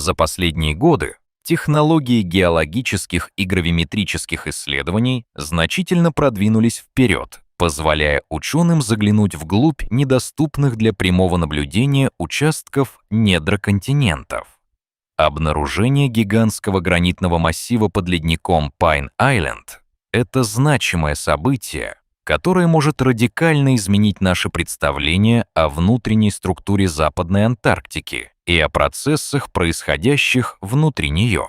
За последние годы технологии геологических и гравиметрических исследований значительно продвинулись вперед, позволяя ученым заглянуть вглубь недоступных для прямого наблюдения участков недр континентов. Обнаружение гигантского гранитного массива под ледником Пайн-Айленд — это значимое событие, которое может радикально изменить наше представление о внутренней структуре Западной Антарктики и о процессах, происходящих внутри нее.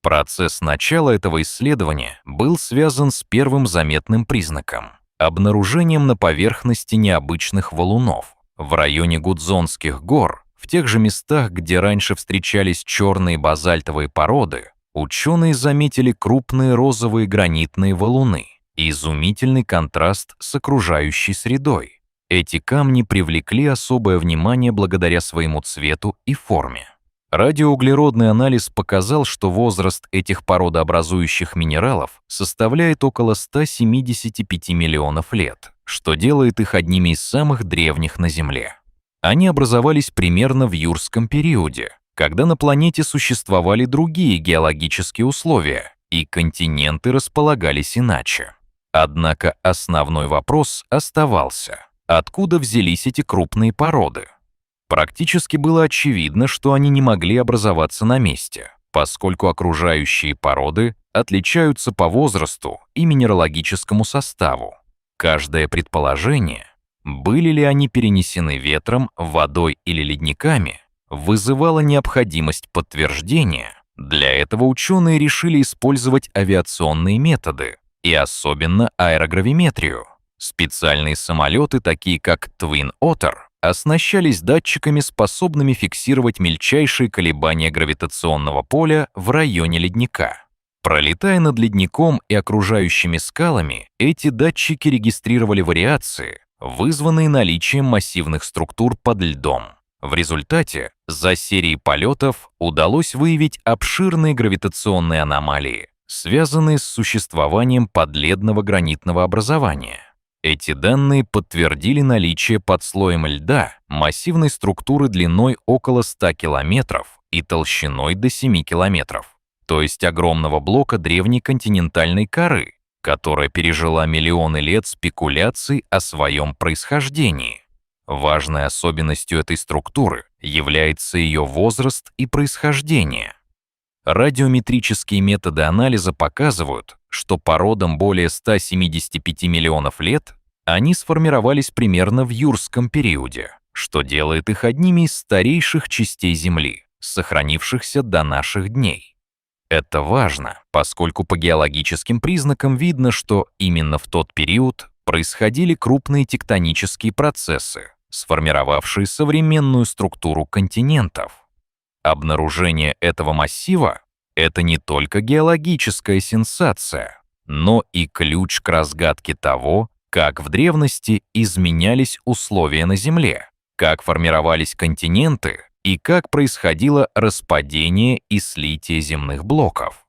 Процесс начала этого исследования был связан с первым заметным признаком — обнаружением на поверхности необычных валунов. В районе Гудзонских гор, в тех же местах, где раньше встречались черные базальтовые породы, ученые заметили крупные розовые гранитные валуны и изумительный контраст с окружающей средой. Эти камни привлекли особое внимание благодаря своему цвету и форме. Радиоуглеродный анализ показал, что возраст этих породообразующих минералов составляет около 175 миллионов лет, что делает их одними из самых древних на Земле. Они образовались примерно в юрском периоде, когда на планете существовали другие геологические условия, и континенты располагались иначе. Однако основной вопрос оставался: откуда взялись эти крупные породы? Практически было очевидно, что они не могли образоваться на месте, поскольку окружающие породы отличаются по возрасту и минералогическому составу. Каждое предположение, были ли они перенесены ветром, водой или ледниками, вызывало необходимость подтверждения. Для этого ученые решили использовать авиационные методы, и особенно аэрогравиметрию. Специальные самолеты, такие как Twin Otter, оснащались датчиками, способными фиксировать мельчайшие колебания гравитационного поля в районе ледника. Пролетая над ледником и окружающими скалами, эти датчики регистрировали вариации, вызванные наличием массивных структур под льдом. В результате за серией полетов удалось выявить обширные гравитационные аномалии, связанные с существованием подледного гранитного образования. Эти данные подтвердили наличие под слоем льда массивной структуры длиной около 100 километров и толщиной до 7 километров, то есть огромного блока древней континентальной коры, которая пережила миллионы лет спекуляций о своем происхождении. Важной особенностью этой структуры является ее возраст и происхождение. Радиометрические методы анализа показывают, что породам более 175 миллионов лет они сформировались примерно в юрском периоде, что делает их одними из старейших частей Земли, сохранившихся до наших дней. Это важно, поскольку по геологическим признакам видно, что именно в тот период происходили крупные тектонические процессы, сформировавшие современную структуру континентов. Обнаружение этого массива — это не только геологическая сенсация, но и ключ к разгадке того, как в древности изменялись условия на Земле, как формировались континенты и как происходило распадение и слитие земных блоков.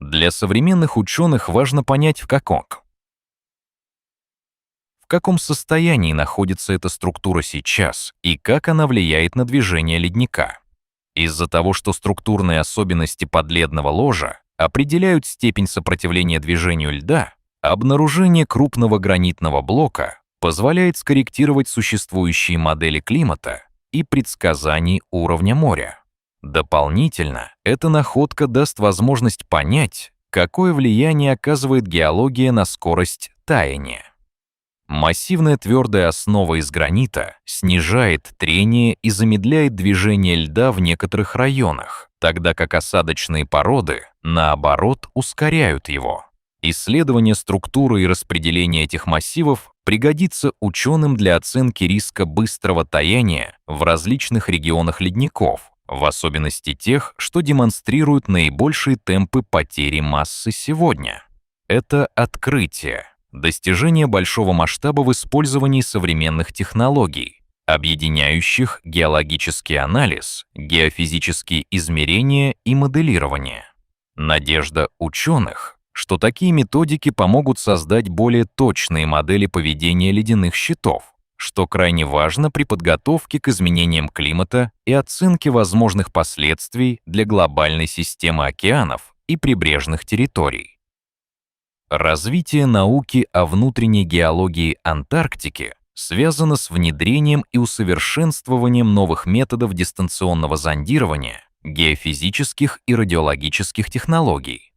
Для современных ученых важно понять, в каком состоянии находится эта структура сейчас и как она влияет на движение ледника. Из-за того, что структурные особенности подледного ложа определяют степень сопротивления движению льда, обнаружение крупного гранитного блока позволяет скорректировать существующие модели климата и предсказаний уровня моря. Дополнительно, эта находка даст возможность понять, какое влияние оказывает геология на скорость таяния. Массивная твердая основа из гранита снижает трение и замедляет движение льда в некоторых районах, тогда как осадочные породы, наоборот, ускоряют его. Исследование структуры и распределения этих массивов пригодится ученым для оценки риска быстрого таяния в различных регионах ледников, в особенности тех, что демонстрируют наибольшие темпы потери массы сегодня. Это открытие. Достижение большого масштаба в использовании современных технологий, объединяющих геологический анализ, геофизические измерения и моделирование. Надежда ученых, что такие методики помогут создать более точные модели поведения ледяных щитов, что крайне важно при подготовке к изменениям климата и оценке возможных последствий для глобальной системы океанов и прибрежных территорий. Развитие науки о внутренней геологии Антарктики связано с внедрением и усовершенствованием новых методов дистанционного зондирования, геофизических и радиологических технологий.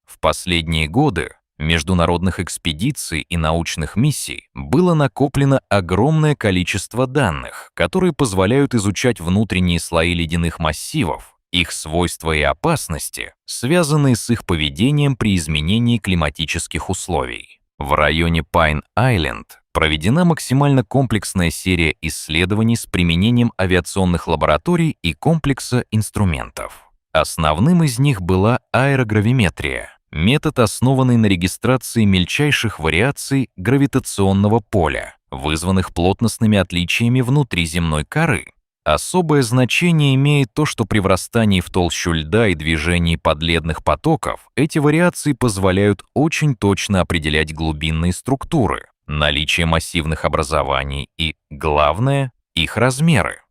В последние годы международных экспедиций и научных миссий было накоплено огромное количество данных, которые позволяют изучать внутренние слои ледяных массивов, их свойства и опасности, связанные с их поведением при изменении климатических условий. В районе Пайн-Айленд проведена максимально комплексная серия исследований с применением авиационных лабораторий и комплекса инструментов. Основным из них была аэрогравиметрия, метод, основанный на регистрации мельчайших вариаций гравитационного поля, вызванных плотностными отличиями внутри земной коры. Особое значение имеет то, что при врастании в толщу льда и движении подледных потоков эти вариации позволяют очень точно определять глубинные структуры, наличие массивных образований и, главное, их размеры.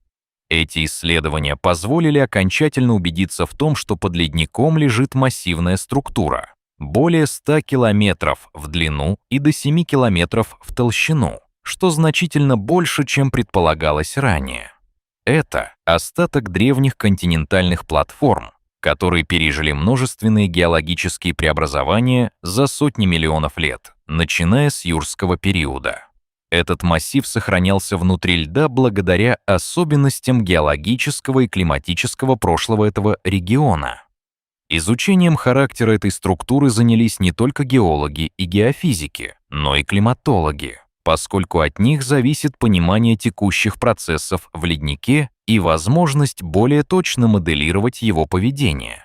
Эти исследования позволили окончательно убедиться в том, что под ледником лежит массивная структура, более 100 километров в длину и до 7 километров в толщину, что значительно больше, чем предполагалось ранее. Это остаток древних континентальных платформ, которые пережили множественные геологические преобразования за сотни миллионов лет, начиная с юрского периода. Этот массив сохранялся внутри льда благодаря особенностям геологического и климатического прошлого этого региона. Изучением характера этой структуры занялись не только геологи и геофизики, но и климатологи, поскольку от них зависит понимание текущих процессов в леднике и возможность более точно моделировать его поведение.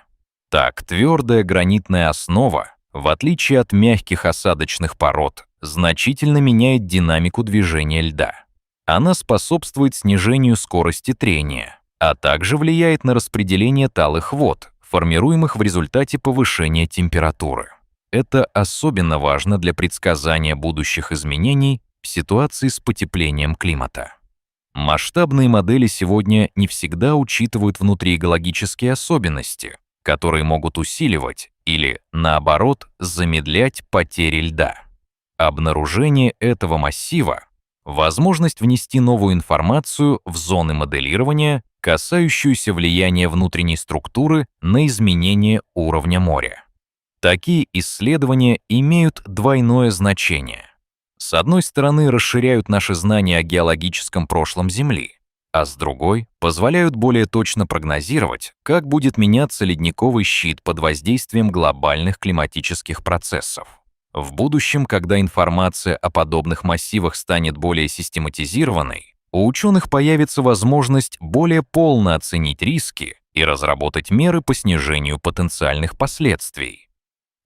Так, твердая гранитная основа, в отличие от мягких осадочных пород, значительно меняет динамику движения льда. Она способствует снижению скорости трения, а также влияет на распределение талых вод, формируемых в результате повышения температуры. Это особенно важно для предсказания будущих изменений в ситуации с потеплением климата. Масштабные модели сегодня не всегда учитывают внутриэкологические особенности, которые могут усиливать или, наоборот, замедлять потери льда. Обнаружение этого массива — возможность внести новую информацию в зоны моделирования, касающуюся влияния внутренней структуры на изменение уровня моря. Такие исследования имеют двойное значение. С одной стороны, расширяют наши знания о геологическом прошлом Земли, а с другой — позволяют более точно прогнозировать, как будет меняться ледниковый щит под воздействием глобальных климатических процессов. В будущем, когда информация о подобных массивах станет более систематизированной, у ученых появится возможность более полно оценить риски и разработать меры по снижению потенциальных последствий.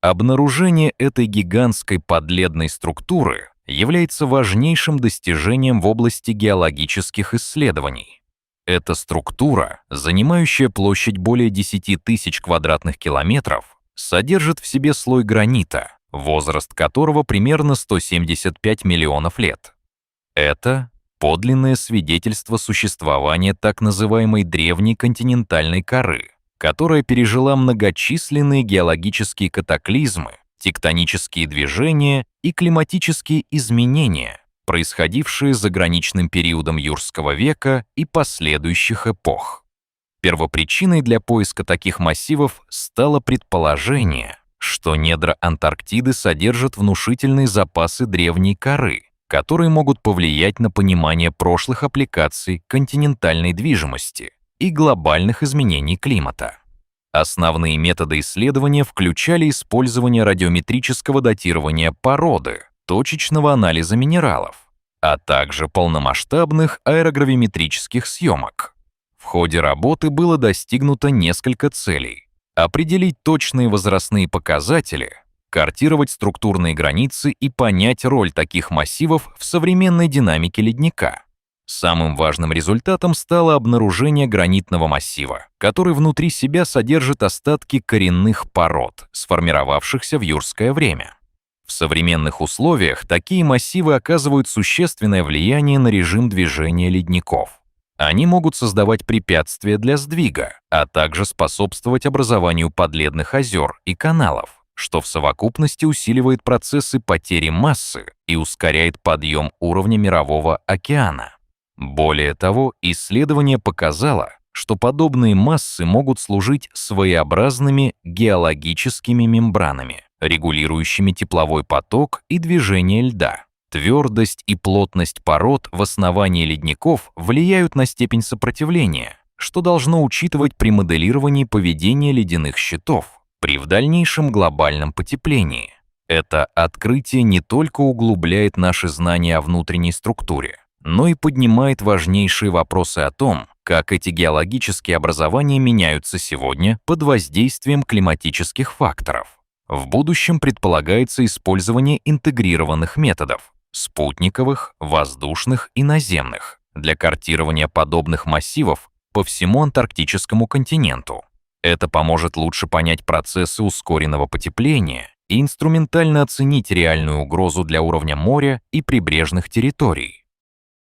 Обнаружение этой гигантской подледной структуры является важнейшим достижением в области геологических исследований. Эта структура, занимающая площадь более 10 тысяч квадратных километров, содержит в себе слой гранита, возраст которого примерно 175 миллионов лет. Это подлинное свидетельство существования так называемой древней континентальной коры, которая пережила многочисленные геологические катаклизмы, тектонические движения и климатические изменения, происходившие за граничным периодом юрского века и последующих эпох. Первопричиной для поиска таких массивов стало предположение, что недра Антарктиды содержат внушительные запасы древней коры, которые могут повлиять на понимание прошлых аппликаций континентальной движимости и глобальных изменений климата. Основные методы исследования включали использование радиометрического датирования породы, точечного анализа минералов, а также полномасштабных аэрогравиметрических съемок. В ходе работы было достигнуто несколько целей: определить точные возрастные показатели, картировать структурные границы и понять роль таких массивов в современной динамике ледника. Самым важным результатом стало обнаружение гранитного массива, который внутри себя содержит остатки коренных пород, сформировавшихся в юрское время. В современных условиях такие массивы оказывают существенное влияние на режим движения ледников. Они могут создавать препятствия для сдвига, а также способствовать образованию подледных озер и каналов, что в совокупности усиливает процессы потери массы и ускоряет подъем уровня Мирового океана. Более того, исследование показало, что подобные массы могут служить своеобразными геологическими мембранами, регулирующими тепловой поток и движение льда. Твердость и плотность пород в основании ледников влияют на степень сопротивления, что должно учитывать при моделировании поведения ледяных щитов при в дальнейшем глобальном потеплении. Это открытие не только углубляет наши знания о внутренней структуре, но и поднимает важнейшие вопросы о том, как эти геологические образования меняются сегодня под воздействием климатических факторов. В будущем предполагается использование интегрированных методов – спутниковых, воздушных и наземных – для картирования подобных массивов по всему антарктическому континенту. Это поможет лучше понять процессы ускоренного потепления и инструментально оценить реальную угрозу для уровня моря и прибрежных территорий.